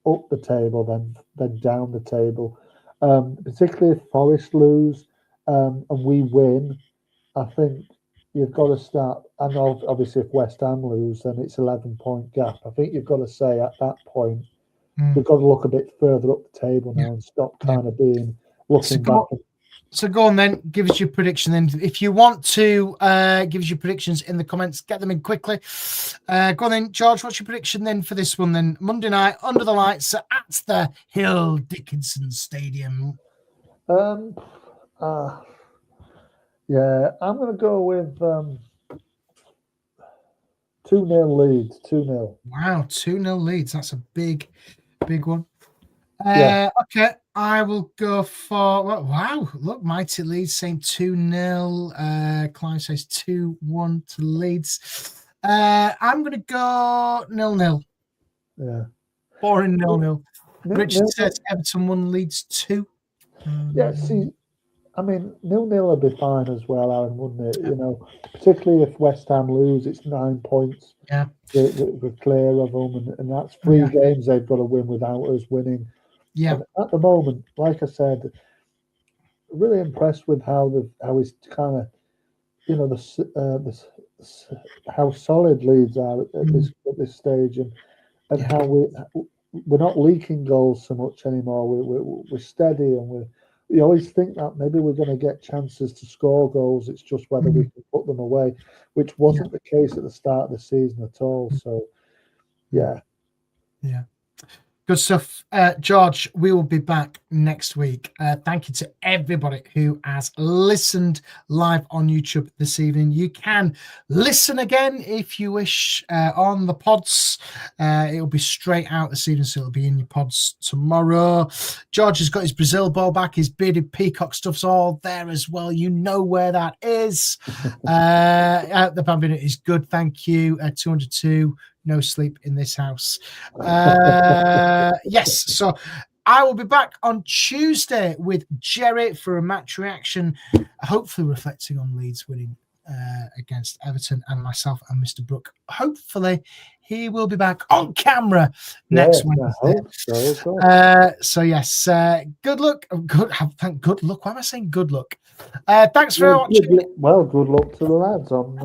up the table than down the table, particularly if Forest lose and we win. I think you've got to start, and obviously if West Ham lose, then it's 11-point gap. I think you've got to say at that point we've got to look a bit further up the table now and stop kind of being looking back. So go on then, give us your prediction then. If you want to give us your predictions in the comments, get them in quickly. Go on then, George, what's your prediction then for this one then? Monday night, under the lights at the Hill Dickinson Stadium. Yeah, I'm going to go with 2-0 Leeds, 2-0. Wow, 2-0 Leeds. That's a big one. Okay, I will go for. Wow, look, Mighty Leeds saying 2-0. Clive says 2-1 to Leeds. I'm going to go 0-0. Yeah. Boring 0-0. Richard says Everton 1, Leeds 2. Yeah, see, I mean, 0-0 would be fine as well, Aaron, wouldn't it? Particularly if West Ham lose, it's 9 points. Yeah. We're clear of them, and that's 3 games they've got to win without us winning. Yeah. And at the moment, like I said, really impressed with how he's kind of, how solid Leeds are at this stage, and how we're not leaking goals so much anymore. We're steady, and we always think that maybe we're going to get chances to score goals. It's just whether we can put them away, which wasn't the case at the start of the season at all. So, yeah. Good stuff. George, we will be back next week. Thank you to everybody who has listened live on YouTube this evening. You can listen again if you wish on the pods. It will be straight out this evening, so it'll be in your pods tomorrow. George has got his Brazil ball back. His bearded peacock stuff's all there as well. You know where that is. The Bambino is good. Thank you. 202. No sleep in this house. Yes, so I will be back on Tuesday with Jerry for a match reaction, hopefully reflecting on Leeds winning against Everton, and myself and Mr. Brook. Hopefully, he will be back on camera next Wednesday. I hope so. So yes, good luck. Good luck. Why am I saying good luck? Thanks for watching. Good luck to the lads on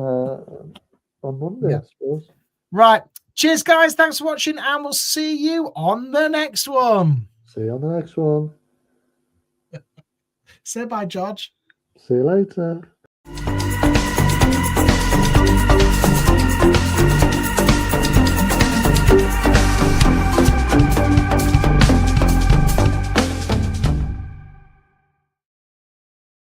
Monday, I suppose. Right. Cheers, guys. Thanks for watching, and we'll see you on the next one. See you on the next one. Say bye, George. See you later.